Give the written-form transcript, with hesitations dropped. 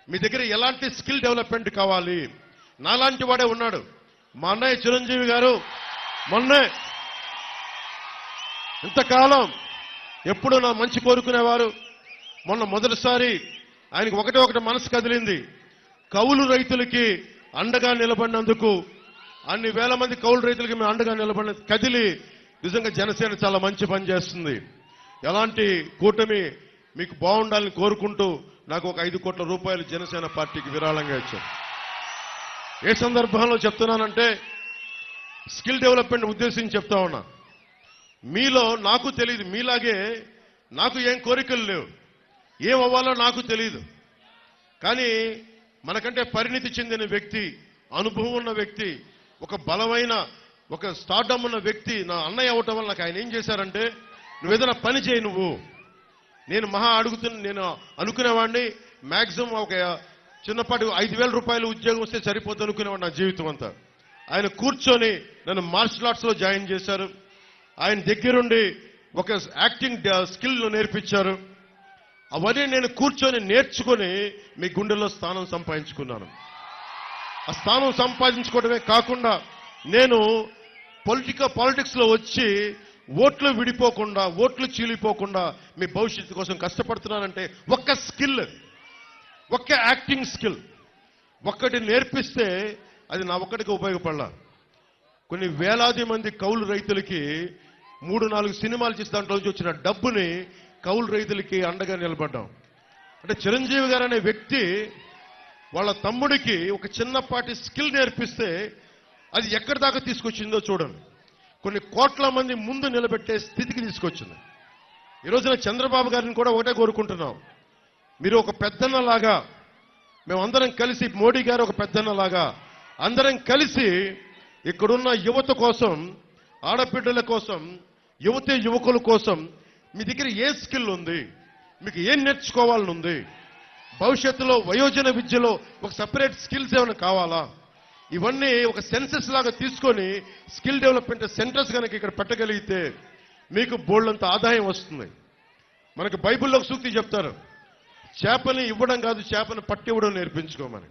మీ దగ్గర ఎలాంటి skill development కావాలి? నాలాంటి వాడే ఉన్నాడు. మా అన్నయ్య చిరంజీవి గారు మొన్నే ఇంతకాలం ఎప్పుడు నా మంచి కోరుకునేవారు. మొన్న మొదటిసారి ఆయనకి ఒకటి మనసు కదిలింది. కౌలు రైతులకి అండగా నిలబడినందుకు, అన్ని వేల మంది కౌలు రైతులకి మేము అండగా నిలబడిన కదిలి నిజంగా జనసేన చాలా మంచి పని చేస్తుంది. ఎలాంటి కూటమి మీకు బాగుండాలని కోరుకుంటూ నాకు ఒక 5 కోట్ల రూపాయలు జనసేన పార్టీకి విరాళంగా ఇచ్చారు. ఏ సందర్భంలో చెప్తున్నానంటే స్కిల్ డెవలప్మెంట్ ఉద్దేశించి చెప్తా ఉన్నా. మీలో నాకు తెలియదు, మీలాగే నాకు ఏం కోరికలు లేవు, ఏం అవ్వాలో నాకు తెలియదు. కానీ మనకంటే పరిణితి చెందిన వ్యక్తి, అనుభవం ఉన్న వ్యక్తి, ఒక బలమైన ఒక స్టార్డమ్ ఉన్న వ్యక్తి నా అన్నయ్య అవటం వల్ల నాకు ఆయన ఏం చేశారంటే, నువ్వేదైనా పని చేయి నువ్వు. నేను నేను అనుకునేవాడిని మ్యాక్సిమం ఒక చిన్నపాటి 5,000 రూపాయలు ఉద్యోగం వస్తే సరిపోతుంది అనుకునేవాడు నా జీవితం అంతా. ఆయన కూర్చొని నన్ను మార్షల్ ఆర్ట్స్ లో జాయిన్ చేశారు. ఆయన దగ్గరుండి ఒక యాక్టింగ్ స్కిల్ నేర్పించారు. అవన్నీ నేను కూర్చొని నేర్చుకొని మీ గుండెల్లో స్థానం సంపాదించుకున్నాను. ఆ స్థానం సంపాదించుకోవడమే కాకుండా నేను పాలిటిక్స్ లో వచ్చి ఓట్లు విడిపోకుండా, ఓట్లు చీలిపోకుండా మీ భవిష్యత్తు కోసం కష్టపడుతున్నానంటే ఒక్క స్కిల్, ఒక్క యాక్టింగ్ స్కిల్ ఒక్కటి నేర్పిస్తే అది నా ఒక్కడికి ఉపయోగపడాల. కొన్ని వేలాది మంది కౌలు రైతులకి 3-4 సినిమాలు చేసి దాంట్లో వచ్చిన డబ్బుని కౌలు రైతులకి అండగా నిలబడ్డాం. అంటే చిరంజీవి గారు అనే వ్యక్తి వాళ్ళ తమ్ముడికి ఒక చిన్నపాటి స్కిల్ నేర్పిస్తే అది ఎక్కడి దాకా తీసుకొచ్చిందో చూడండి. కొన్ని కోట్ల మంది ముందు నిలబెట్టే స్థితికి తీసుకొచ్చింది. ఈరోజున చంద్రబాబు గారిని కూడా ఒకటే కోరుకుంటున్నాం, మీరు ఒక పెద్దన్నలాగా, మేమందరం కలిసి, మోడీ గారు ఒక పెద్దన్నలాగా అందరం కలిసి ఇక్కడున్న యువత కోసం, ఆడబిడ్డల కోసం, యువకుల కోసం మీ దగ్గర ఏ స్కిల్ ఉంది, మీకు ఏం నేర్చుకోవాలని ఉంది, భవిష్యత్తులో వయోజన విద్యలో ఒక సెపరేట్ స్కిల్స్ ఏమైనా కావాలా, ఇవన్నీ ఒక సెన్సెస్ లాగా తీసుకొని స్కిల్ డెవలప్మెంట్ సెంటర్స్ కనుక ఇక్కడ పెట్టగలిగితే మీకు బోల్డంత ఆదాయం వస్తుంది. మనకి బైబిల్లో ఒక సూక్తి చెప్తారు, చేపని ఇవ్వడం కాదు, చేపని పట్టివ్వడం నేర్పించుకోమని.